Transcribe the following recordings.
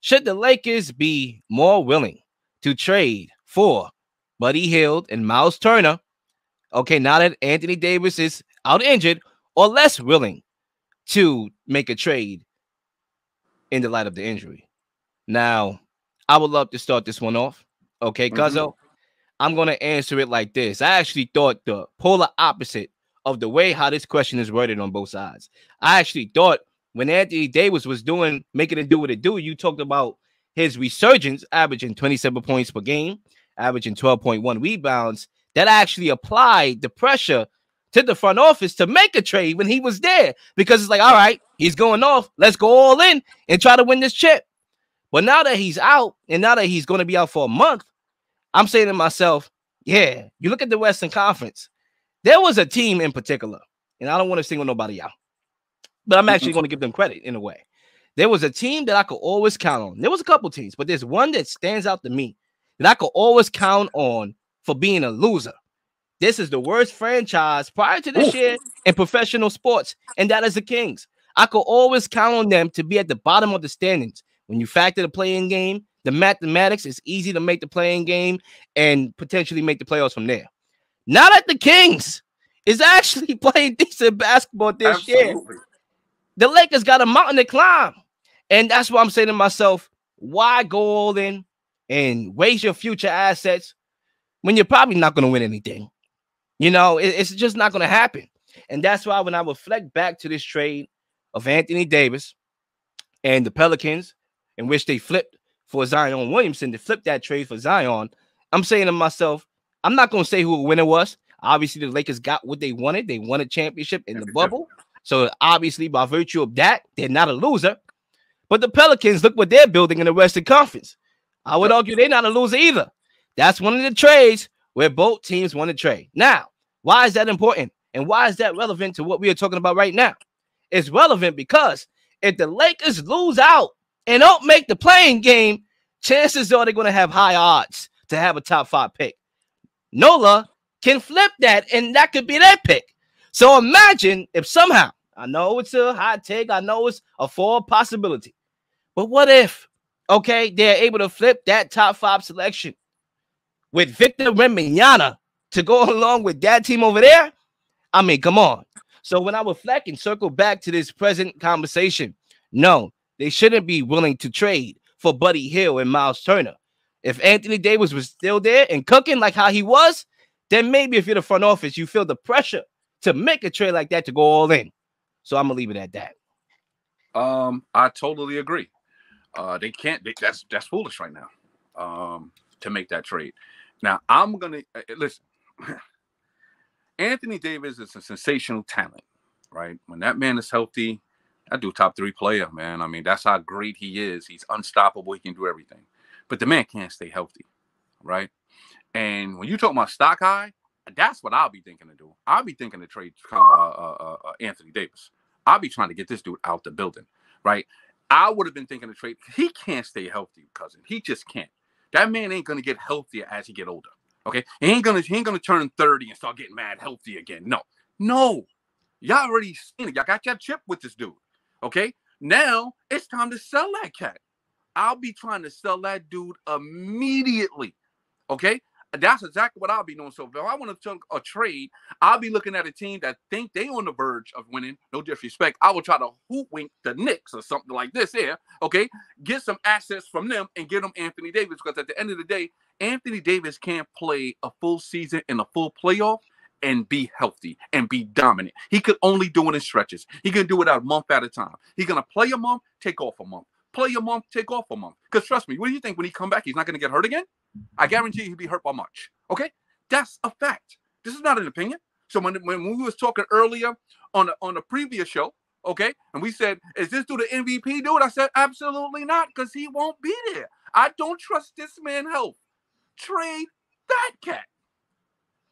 Should the Lakers be more willing to trade for Buddy Hield and Myles Turner, okay, now that Anthony Davis is out injured, or less willing to make a trade in the light of the injury? Now, I would love to start this one off, okay, Cuzzo? I'm going to answer it like this. I actually thought the polar opposite of the way how this question is worded on both sides. I actually thought when Anthony Davis was making it do what it do, you talked about his resurgence, averaging 27 points per game, averaging 12.1 rebounds. That actually applied the pressure to the front office to make a trade when he was there, because it's like, all right, he's going off. Let's go all in and try to win this chip. But now that he's out, and now that he's going to be out for a month, I'm saying to myself, yeah, you look at the Western Conference. There was a team in particular, and I don't want to single nobody out, but I'm actually going to give them credit in a way. There was a team that I could always count on. There was a couple teams, but there's one that stands out to me that I could always count on for being a loser. This is the worst franchise prior to this year in professional sports, and that is the Kings. I could always count on them to be at the bottom of the standings. When you factor the play-in game, the mathematics, is easy to make the play-in game and potentially make the playoffs from there. Now that the Kings is actually playing decent basketball this year, the Lakers got a mountain to climb. And that's why I'm saying to myself, why go all in and waste your future assets when you're probably not going to win anything? You know, it's just not going to happen. And that's why when I reflect back to this trade of Anthony Davis and the Pelicans, in which they flipped for Zion Williamson, to flip that trade for Zion, I'm saying to myself, I'm not going to say who the winner was. Obviously, the Lakers got what they wanted. They won a championship in the bubble. So obviously, by virtue of that, they're not a loser. But the Pelicans, look what they're building in the Western Conference. I would argue they're not a loser either. That's one of the trades where both teams want to trade. Now, why is that important? And why is that relevant to what we are talking about right now? It's relevant because if the Lakers lose out and don't make the playing game, chances are they're going to have high odds to have a top 5 pick. Nola can flip that, and that could be their pick. So imagine if somehow, I know it's a hot take, I know it's a full possibility, but what if, okay, they're able to flip that top 5 selection with Victor Wembanyama to go along with that team over there? I mean, come on. So when I reflect and circle back to this present conversation, no, they shouldn't be willing to trade for Buddy Hield and Myles Turner. If Anthony Davis was still there and cooking like how he was, then maybe if you're the front office, you feel the pressure to make a trade like that to go all in. So I'm gonna leave it at that. I totally agree. They can't. That's foolish right now. To make that trade. Now I'm gonna listen. Anthony Davis is a sensational talent, right? When that man is healthy, that dude top 3 player, man. I mean, that's how great he is. He's unstoppable. He can do everything. But the man can't stay healthy, right? And when you talk about stock high, that's what I'll be thinking to do. I'll be thinking to trade Anthony Davis. I'll be trying to get this dude out the building, right? I would have been thinking to trade. He can't stay healthy, cousin. He just can't. That man ain't gonna get healthier as he get older. Okay, he ain't gonna turn 30 and start getting mad healthy again. No. Y'all already seen it. Y'all got your chip with this dude. Okay, now it's time to sell that cat. I'll be trying to sell that dude immediately. Okay, that's exactly what I'll be doing. So if I want to a trade, I'll be looking at a team that think they on the verge of winning. No disrespect. I will try to hoodwink the Knicks or something like this here. Okay, get some assets from them and get them Anthony Davis, because at the end of the day, Anthony Davis can't play a full season in a full playoff and be healthy and be dominant. He could only do it in stretches. He can do it a month at a time. He's going to play a month, take off a month. Play a month, take off a month. Because trust me, what do you think when he come back, he's not going to get hurt again? I guarantee he'll be hurt by March. Okay? That's a fact. This is not an opinion. So when we was talking earlier on the previous show, okay, and we said, is this dude the MVP dude? I said, absolutely not, because he won't be there. I don't trust this man's health. Trade that cat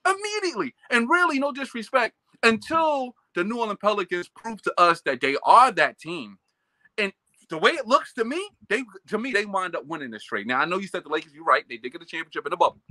immediately. And really, no disrespect, until the New Orleans Pelicans prove to us that they are that team. And the way it looks to me, they wind up winning this trade. Now, I know you said the Lakers, you're right. They did get a championship in the bubble.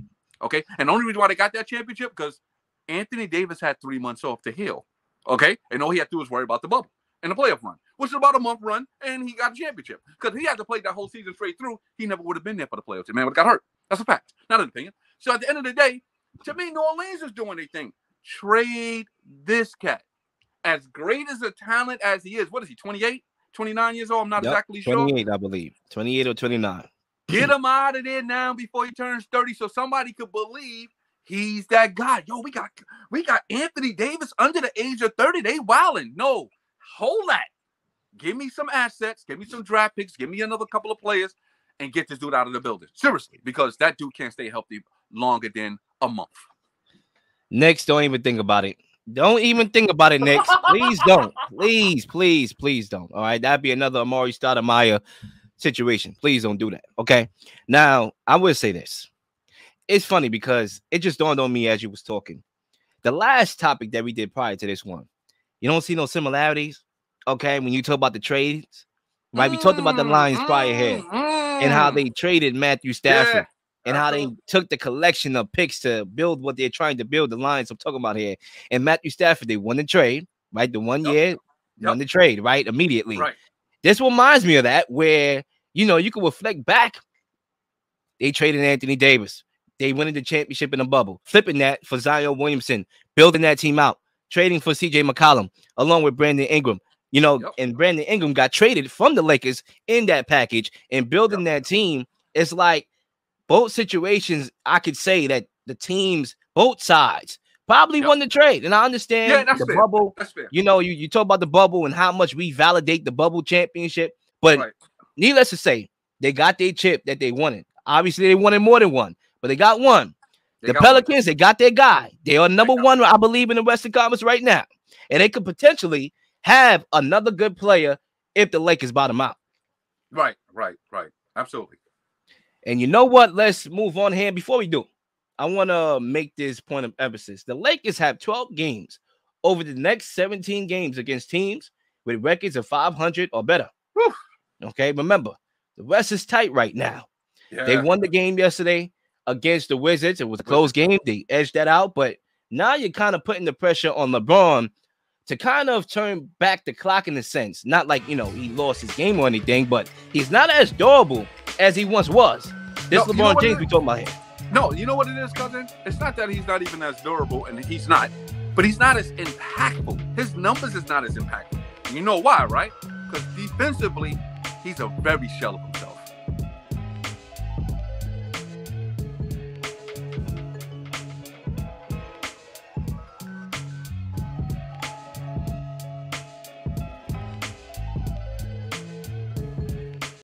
Okay? And the only reason why they got that championship, because Anthony Davis had 3 months off to heal. Okay? And all he had to do was worry about the bubble. in a playoff run, which is about a month run, and he got a championship. Because he had to play that whole season straight through, he never would have been there for the playoffs. The man would have got hurt. That's a fact. Not an opinion. So at the end of the day, to me, New Orleans is doing their thing. Trade this cat. As great as a talent as he is, what is he, 28, 29 years old? I'm not exactly sure. 28, I believe. 28 or 29. Get him out of there now before he turns 30 so somebody could believe he's that guy. Yo, we got Anthony Davis under the age of 30. They wilding. No, hold that. Give me some assets. Give me some draft picks. Give me another couple of players and get this dude out of the building. Seriously, because that dude can't stay healthy longer than a month. Next, don't even think about it. Don't even think about it, Knicks. Please don't. Please don't. All right, that'd be another Amari Stoudemire situation. Please don't do that. Okay. Now, I will say this. It's funny because it just dawned on me as you was talking. The last topic that we did prior to this one, you don't see no similarities. Okay, when you talk about the trades, right? We talked about the Lions prior here and how they traded Matthew Stafford. And how they took the collection of picks to build what they're trying to build, the Lions I'm talking about here. And Matthew Stafford, they won the trade, right? The 1 year, won the trade, right? Immediately. Right. This reminds me of that where, you know, you can reflect back. They traded Anthony Davis. They winning the championship in a bubble. Flipping that for Zion Williamson. Building that team out. Trading for C.J. McCollum along with Brandon Ingram. You know, and Brandon Ingram got traded from the Lakers in that package. And building that team, it's like, both situations, I could say that the teams, both sides, probably won the trade. And I understand the bubble. That's fair. You know, you talk about the bubble and how much we validate the bubble championship. But needless to say, they got their chip that they wanted. Obviously, they wanted more than one, but they got one. The Pelicans, they got their guy. They are number one, I believe, in the Western Conference right now. And they could potentially have another good player if the Lakers bottom out. Right. Absolutely. And you know what? Let's move on here. Before we do, I want to make this point of emphasis. The Lakers have 12 games over the next 17 games against teams with records of 500 or better. Whew. Okay, remember, the West is tight right now. Yeah. They won the game yesterday against the Wizards. It was a close game. They edged that out. But now you're kind of putting the pressure on LeBron to kind of turn back the clock in a sense. Not like, you know, he lost his game or anything, but he's not as durable as he once was. This LeBron James we talking about here. No, you know what it is, cousin? It's not that he's not even as durable, and he's not. But he's not as impactful. His numbers is not as impactful. And you know why, right? Because defensively, he's a very shell of himself.